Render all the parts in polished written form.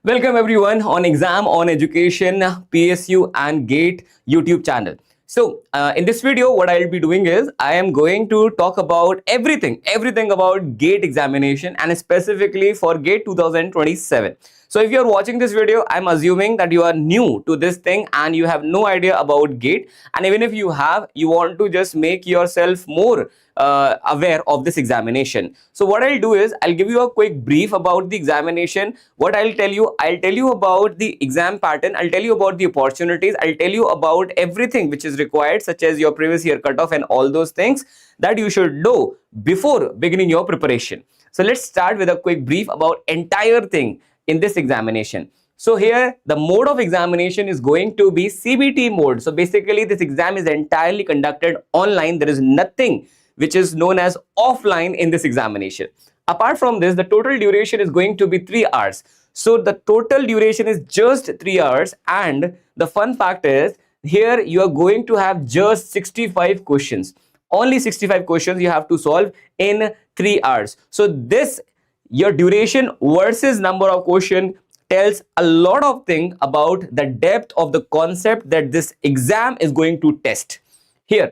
Welcome everyone on Exam on Education, PSU and GATE YouTube channel. So in this video, what I'll be doing is I am going to talk about everything about GATE examination and specifically for GATE 2027. So if you're watching this video, I'm assuming that you are new to this thing and you have no idea about GATE. And even if you have, you want to just make yourself more aware of this examination. So what I'll do is I'll give you a quick brief about the examination. What I'll tell you about the exam pattern, I'll tell you about the opportunities, I'll tell you about everything which is required, such as your previous year cutoff and all those things that you should know before beginning your preparation. So let's start with a quick brief about entire thing in this examination. So here the mode of examination is going to be CBT mode. So basically this exam is entirely conducted online. There is nothing which is known as offline in this examination. Apart from this, the total duration is going to be 3 hours. So the total duration is just 3 hours, and the fun fact is here you are going to have just 65 questions. Only 65 questions you have to solve in 3 hours. So this, your duration versus number of questions, tells a lot of things about the depth of the concept that this exam is going to test. Here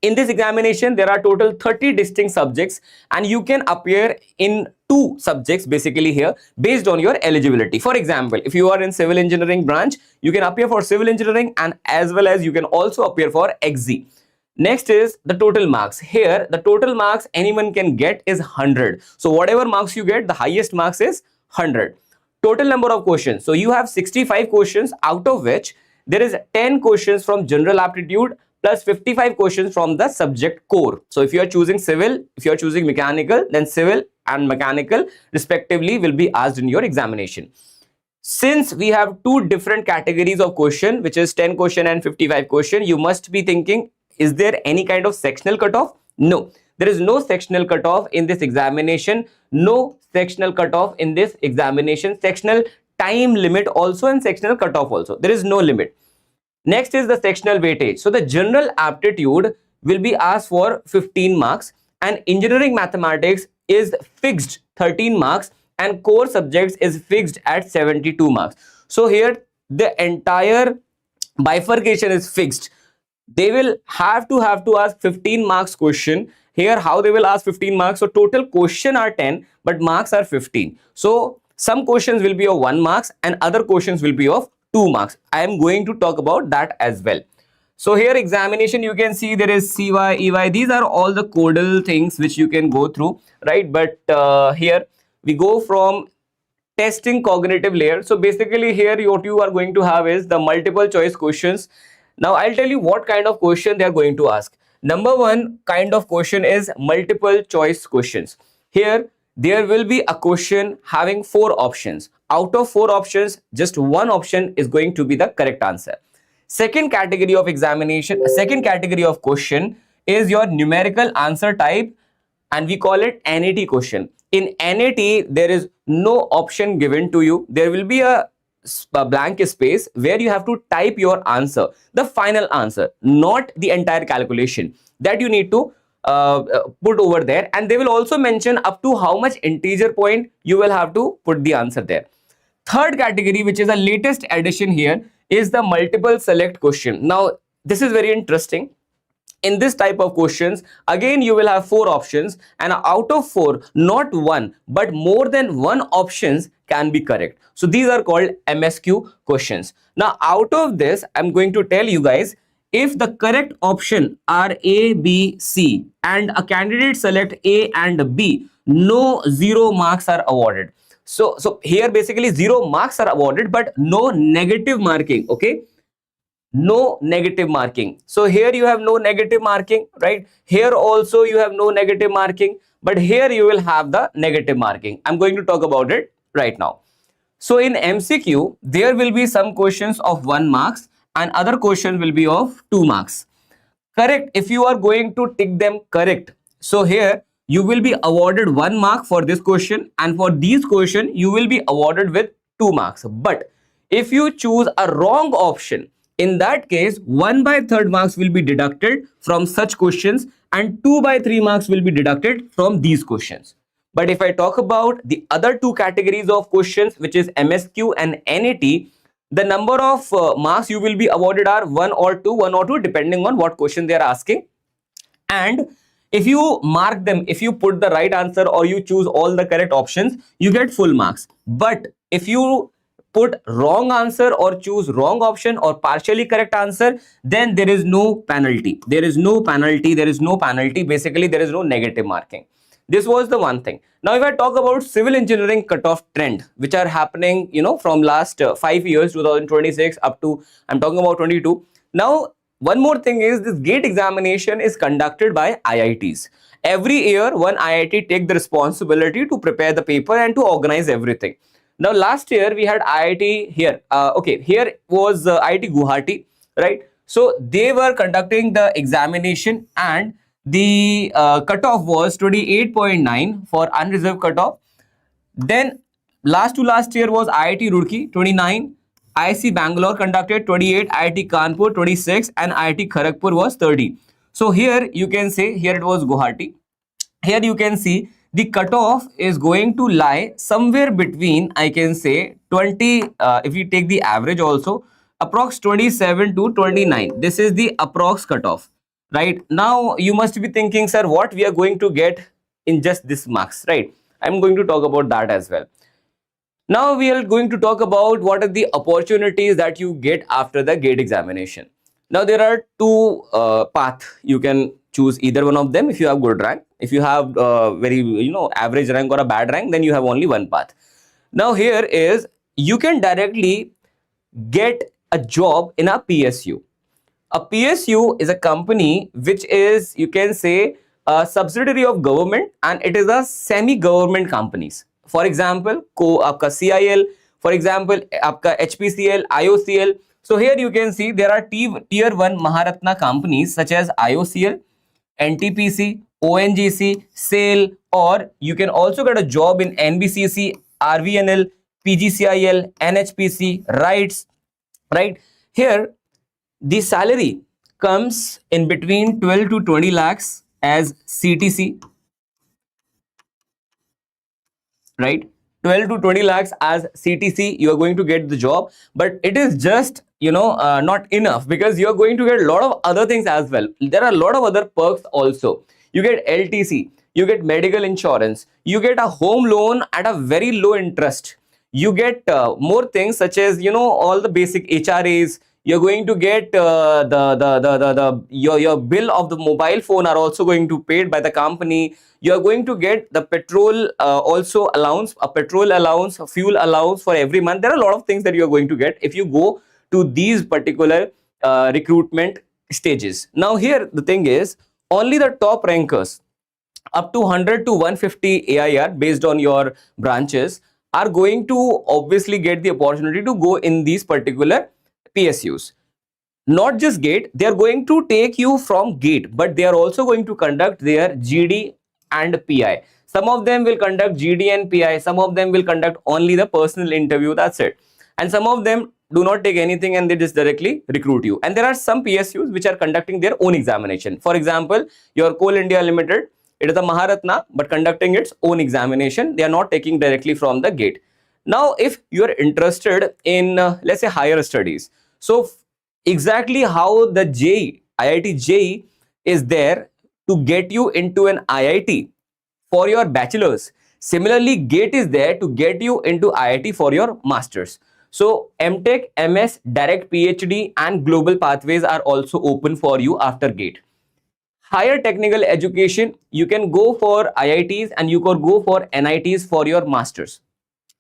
in this examination, there are total 30 distinct subjects and you can appear in 2 subjects basically here based on your eligibility. For example, if you are in civil engineering branch, you can appear for civil engineering and as well as you can also appear for XZ. Next is the total marks. Here, the total marks anyone can get is 100. So whatever marks you get, the highest marks is 100. Total number of questions. So you have 65 questions, out of which there is 10 questions from general aptitude plus 55 questions from the subject core. So if you are choosing civil, if you are choosing mechanical, then civil and mechanical respectively will be asked in your examination. Since we have 2 different categories of question, which is 10 question and 55 question, you must be thinking, is there any kind of sectional cutoff? No, there is no sectional cutoff in this examination. No sectional cutoff in this examination. Sectional time limit also and sectional cutoff also. There is no limit. Next is the sectional weightage. So the general aptitude will be asked for 15 marks and engineering mathematics is fixed 13 marks and core subjects is fixed at 72 marks. So here the entire bifurcation is fixed. They will have to ask 15 marks question. Here how they will ask 15 marks. So total question are 10 but marks are 15. So some questions will be of 1 marks and other questions will be of 2 marks. I am going to talk about that as well. So here examination, you can see there is CY, EY. These are all the codal things which you can go through, right? But here we go from testing cognitive layer. So basically here what you are going to have is the multiple choice questions. Now I'll tell you what kind of question they are going to ask. Number 1 kind of question is multiple choice questions. Here there will be a question having 4 options. Out of 4 options, just 1 option is going to be the correct answer. Second category of examination, second category of question is your numerical answer type and we call it NAT question. In NAT, there is no option given to you. There will be a blank space where you have to type your answer, the final answer, not the entire calculation that you need to put over there, and they will also mention up to how much integer point you will have to put the answer there. Third category, which is the latest addition here, is the multiple select question. Now this is very interesting. In this type of questions, again you will have 4 options and out of 4, not 1 but more than 1 options can be correct. So these are called MSQ questions. Now out of this, I'm going to tell you guys, if the correct option are A, B, C and a candidate select A and B, no 0 marks are awarded. So here basically 0 marks are awarded but no negative marking, okay? No negative marking. So here you have no negative marking, right? Here also you have no negative marking, but here you will have the negative marking. I'm going to talk about it right now. So in MCQ, there will be some questions of 1 marks and other questions will be of 2 marks. Correct, if you are going to tick them correct. So here you will be awarded 1 mark for this question and for these question you will be awarded with 2 marks. But if you choose a wrong option, in that case 1/3 marks will be deducted from such questions and 2/3 marks will be deducted from these questions. But if I talk about the other two categories of questions, which is MSQ and NAT, the number of marks you will be awarded are one or two, depending on what question they are asking. And if you mark them, if you put the right answer or you choose all the correct options, you get full marks. But if you put wrong answer or choose wrong option or partially correct answer, then there is no penalty. There is no penalty. There is no penalty. Basically, there is no negative marking. This was the one thing. Now, if I talk about civil engineering cutoff trend, which are happening, from last 5 years, 2026 up to, I'm talking about 22. Now, one more thing is this GATE examination is conducted by IITs. Every year, one IIT take the responsibility to prepare the paper and to organize everything. Now, last year we had IIT here. Here was IIT Guwahati, right? So they were conducting the examination, and the cutoff was 28.9 for unreserved cutoff. Then last to last year was IIT Roorkee 29, IIC Bangalore conducted 28, IIT Kanpur 26, and IIT Kharagpur was 30. So here you can say, here it was Guwahati. Here you can see the cutoff is going to lie somewhere between, I can say 20, if you take the average also, approx 27 to 29. This is the approx cutoff. Right now you must be thinking, sir, what we are going to get in just this marks, right? I'm going to talk about that as well. Now we are going to talk about what are the opportunities that you get after the GATE examination. Now there are two paths. You can choose either one of them if you have good rank. If you have very average rank or a bad rank, then you have only one path. Now here is, you can directly get a job in a PSU. A PSU is a company which is, you can say, a subsidiary of government, and it is a semi-government companies. For example, आपका CIL, for example, आपका HPCL, IOCL. So here you can see there are tier 1 Maharatna companies such as IOCL, NTPC, ONGC, SAIL, or you can also get a job in NBCC, RVNL, PGCIL, NHPC, RITES, right? Here, the salary comes in between 12 to 20 lakhs as CTC, right? 12 to 20 lakhs as CTC, you are going to get the job, but it is just, not enough, because you are going to get a lot of other things as well. There are a lot of other perks also. You get LTC, you get medical insurance, you get a home loan at a very low interest. You get more things such as, all the basic HRAs. You're going to get your bill of the mobile phone are also going to paid by the company. You're going to get the petrol also allowance, a petrol allowance, a fuel allowance for every month. There are a lot of things that you're going to get if you go to these particular recruitment stages. Now here the thing is, only the top rankers up to 100 to 150 AIR based on your branches are going to obviously get the opportunity to go in these particular PSUs. Not just GATE, they are going to take you from GATE, but they are also going to conduct their GD and PI. Some of them will conduct GD and PI, some of them will conduct only the personal interview, that's it. And some of them do not take anything and they just directly recruit you. And there are some PSUs which are conducting their own examination. For example, your Coal India Limited, it is a Maharatna, but conducting its own examination. They are not taking directly from the GATE. Now, if you are interested in, let's say, higher studies, so exactly how the JEE, IIT JEE is there to get you into an IIT for your bachelor's. Similarly, GATE is there to get you into IIT for your master's. So MTech, MS, direct PhD and global pathways are also open for you after GATE. Higher technical education, you can go for IITs and you can go for NITs for your master's.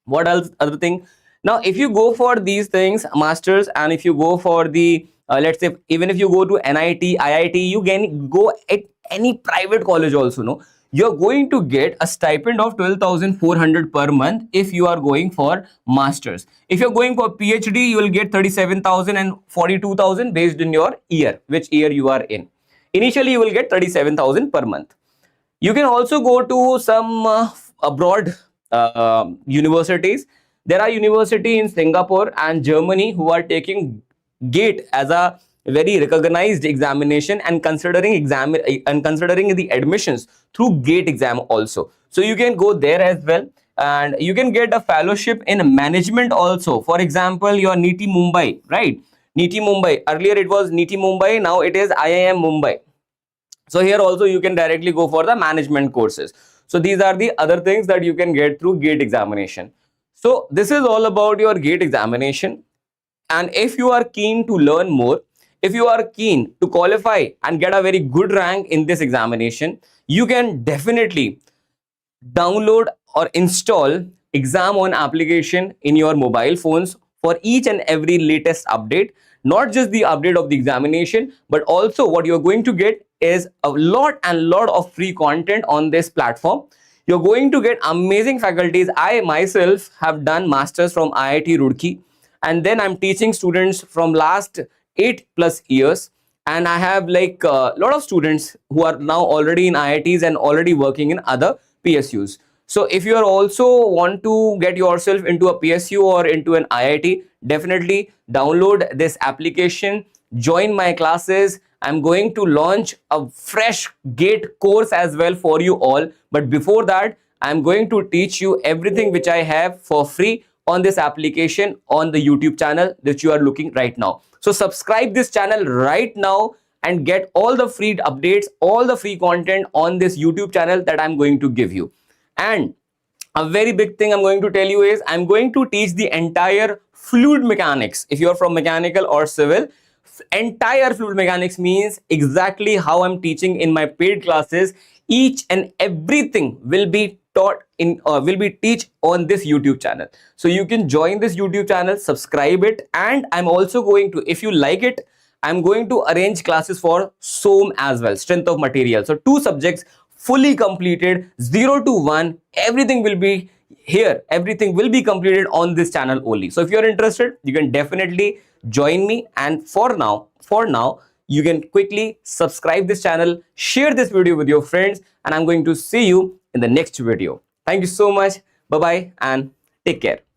What else? Other thing? Now, if you go for these things, masters, and if you go for the, let's say, even if you go to NIT, IIT, you can go at any private college also, no? You're going to get a stipend of 12,400 per month if you are going for masters. If you're going for PhD, you will get 37,000 and 42,000 based on your year, which year you are in. Initially, you will get 37,000 per month. You can also go to some abroad universities. There are universities in Singapore and Germany who are taking GATE as a very recognized examination, and considering the admissions through GATE exam also. So you can go there as well, and you can get a fellowship in management also. For example, your NITI Mumbai, right? NITI Mumbai, earlier it was NITI Mumbai, now it is IIM Mumbai. So here also you can directly go for the management courses. So these are the other things that you can get through GATE examination. So this is all about your GATE examination. And if you are keen to learn more, if you are keen to qualify and get a very good rank in this examination, you can definitely download or install exam on application in your mobile phones for each and every latest update. Not just the update of the examination, but also what you're going to get is a lot of free content on this platform. You're going to get amazing faculties. I myself have done masters from IIT Roorkee, and then I'm teaching students from last 8+ years, and I have like a lot of students who are now already in IITs and already working in other PSUs. So if you are also want to get yourself into a PSU or into an IIT, definitely download this application, join my classes. I'm going to launch a fresh GATE course as well for you all. But before that, I'm going to teach you everything which I have for free on this application on the YouTube channel that you are looking right now. So subscribe this channel right now and get all the free updates, all the free content on this YouTube channel that I'm going to give you. And a very big thing I'm going to tell you is I'm going to teach the entire fluid mechanics. If you're from mechanical or civil, entire fluid mechanics means exactly how I'm teaching in my paid classes. Each and everything will be taught in will be teach on this YouTube channel. So you can join this YouTube channel, subscribe it, and I'm also going to, if you like it, I'm going to arrange classes for SOM as well, strength of material. So 2 subjects fully completed, 0 to 1, everything will be here. Everything will be completed on this channel only. So if you're interested, you can definitely join me. And for now, you can quickly subscribe this channel, share this video with your friends, and I'm going to see you in the next video. Thank you so much. Bye-bye and take care.